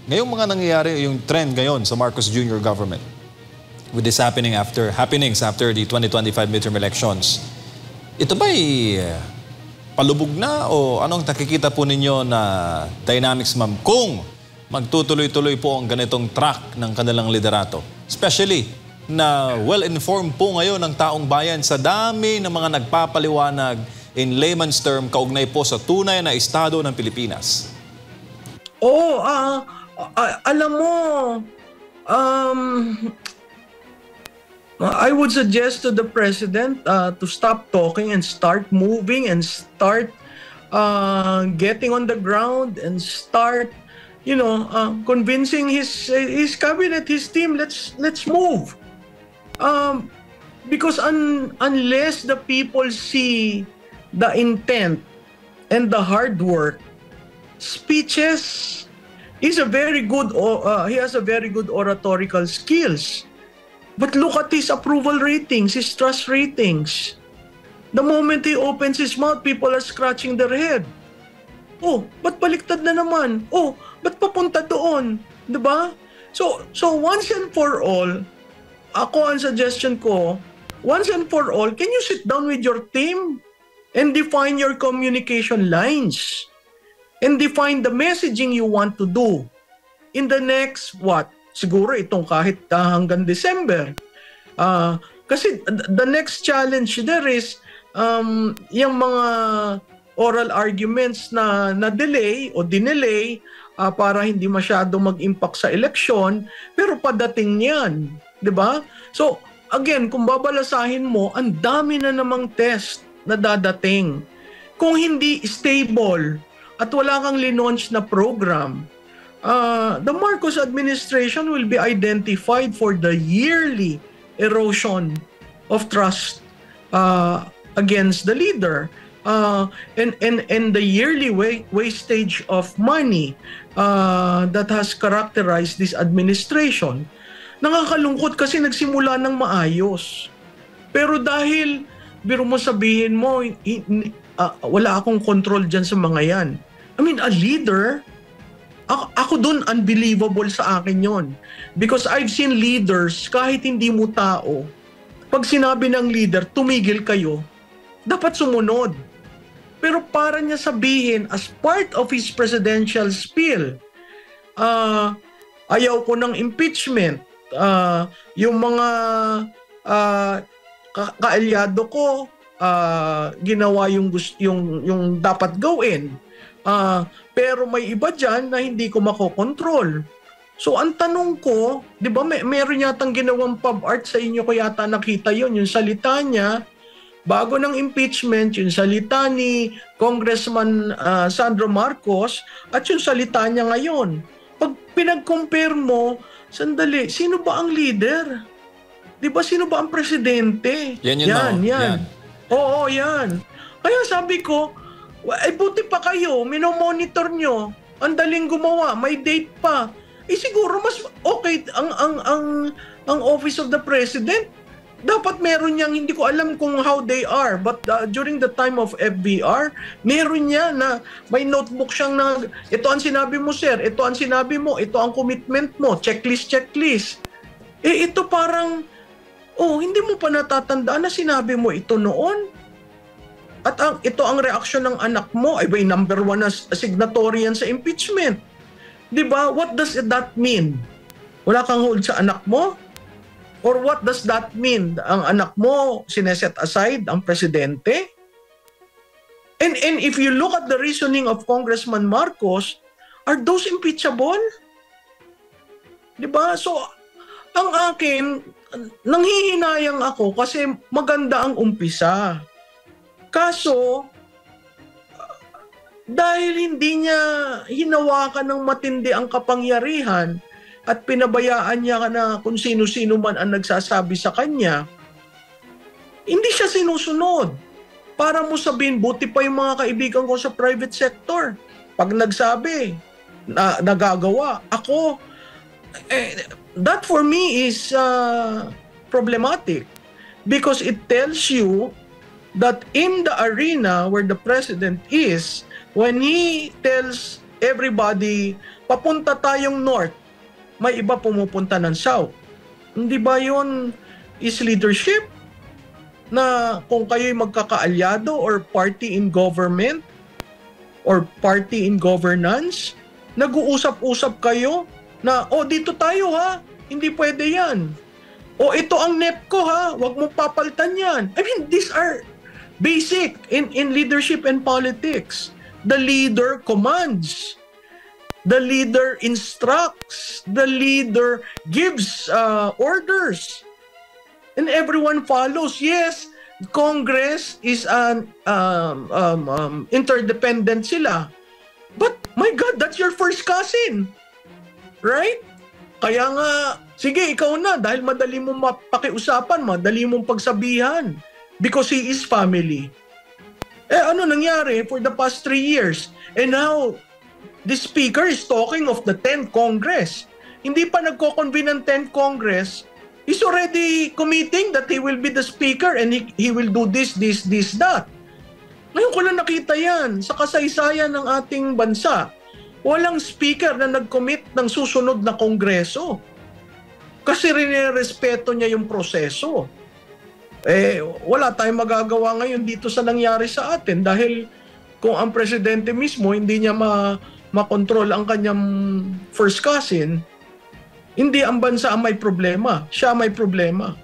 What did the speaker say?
ngayong mga nangyayari, yung trend ngayon sa Marcos Jr. government, with this happenings after the 2025 midterm elections, ito ba'y palubog na o anong nakikita po ninyo na dynamics, ma'am, kung magtutuloy-tuloy po ang ganitong track ng kanilang liderato? Especially na well-informed po ngayon ng taong bayan sa dami ng mga nagpapaliwanag in layman's term kaugnay po sa tunay na estado ng Pilipinas. Alam mo, I would suggest to the president to stop talking and start moving and start getting on the ground and start, convincing his cabinet, his team. Let's move. Because unless the people see the intent and the hard work, speeches, he has a very good oratorical skills. But look at his approval ratings, his trust ratings. The moment he opens his mouth, people are scratching their head. Oh, ba't baliktad na naman? Oh, ba't papunta doon? Diba? So once and for all, ako ang suggestion ko, once and for all, can you sit down with your team and define your communication lines and define the messaging you want to do in the next, siguro itong kahit hanggang December. Kasi the next challenge there is yung mga oral arguments na delay o dinelay para hindi masyado mag-impact sa election, pero padating yan. Diba? So, again, kung babalasahin mo, ang dami na namang test na dadating. Kung hindi stable at wala kang linunch na program, the Marcos administration will be identified for the yearly erosion of trust against the leader and the yearly wastage of money that has characterized this administration. Nakakalungkot kasi nagsimula ng maayos. Pero dahil, biro mo sabihin mo, wala akong control dyan sa mga yan. I mean, a leader, ako dun unbelievable sa akin yon. Because I've seen leaders, kahit hindi mo tao, pag sinabi ng leader, tumigil kayo, dapat sumunod. Pero para niya sabihin, as part of his presidential spiel, ayaw ko ng impeachment, yung mga kaalyado ko ginawa yung dapat gawin, pero may iba dyan na hindi ko makokontrol. So ang tanong ko, di ba meron yatang ginawang pub art sa inyo, ko yata nakita yun, yung salita niya bago ng impeachment, yung salita ni Congressman Sandro Marcos at yung salita niya ngayon. Pag pinag-compare mo, sandali, sino ba ang leader? Di ba sino ba ang presidente? Yan. Oo, yan. Kaya sabi ko, buti pa kayo, minomonitor nyo, ang daling gumawa, may date pa. Siguro mas okay ang Office of the President. Dapat meron niyang, hindi ko alam kung how they are, but during the time of FBR, meron niya na may notebook siyang na, ito ang sinabi mo sir, ito ang sinabi mo, ito ang commitment mo, checklist. Ito parang, hindi mo pa natatandaan na sinabi mo ito noon? At ito ang reaksyon ng anak mo, ay number 1 na signatory yan sa impeachment. Diba? What does that mean? Wala kang hold sa anak mo? Or what does that mean? Ang anak mo, sineset aside ang presidente? And if you look at the reasoning of Congressman Marcos, are those impeachable? Diba? So, ang akin, nanghihinayang ako kasi maganda ang umpisa. Kaso, dahil hindi niya hinawakan ng matindi ang kapangyarihan, at pinabayaan niya na kung sino-sino man ang nagsasabi sa kanya, hindi siya sinusunod. Para mo sabihin, buti pa yung mga kaibigan ko sa private sector. Pag nagsabi, nagagawa. Ako, that for me is problematic. Because it tells you that in the arena where the president is, when he tells everybody, papunta tayong north, may iba pumupunta ng south. Hindi ba yun is leadership? Na kung kayo'y magkakaalyado or party in government or party in governance, nag-uusap-usap kayo na, dito tayo ha, hindi pwede yan. Ito ang NEPCO ha, wag mo papalitan yan. I mean, these are basic in leadership and politics. The leader commands. The leader instructs. The leader gives orders. And everyone follows. Yes, Congress is an interdependent sila. But my God, that's your first cousin. Right? Kaya nga, sige, ikaw na. Dahil madali mong mapakiusapan, madali mong pagsabihan. Because he is family. Ano nangyari for the past 3 years? And now, the speaker is talking of the 10th Congress. Hindi pa nagko-convene ng 10th Congress. He's already committing that he will be the speaker and he will do this, that. Ngayon ko lang nakita yan sa kasaysayan ng ating bansa. Walang speaker na nag-commit ng susunod na kongreso. Kasi rin-respeto niya yung proseso. Wala tayong magagawa ngayon dito sa nangyari sa atin dahil kung ang presidente mismo hindi niya makontrol ang kanyang first cousin, hindi ang bansa ang may problema, siya may problema.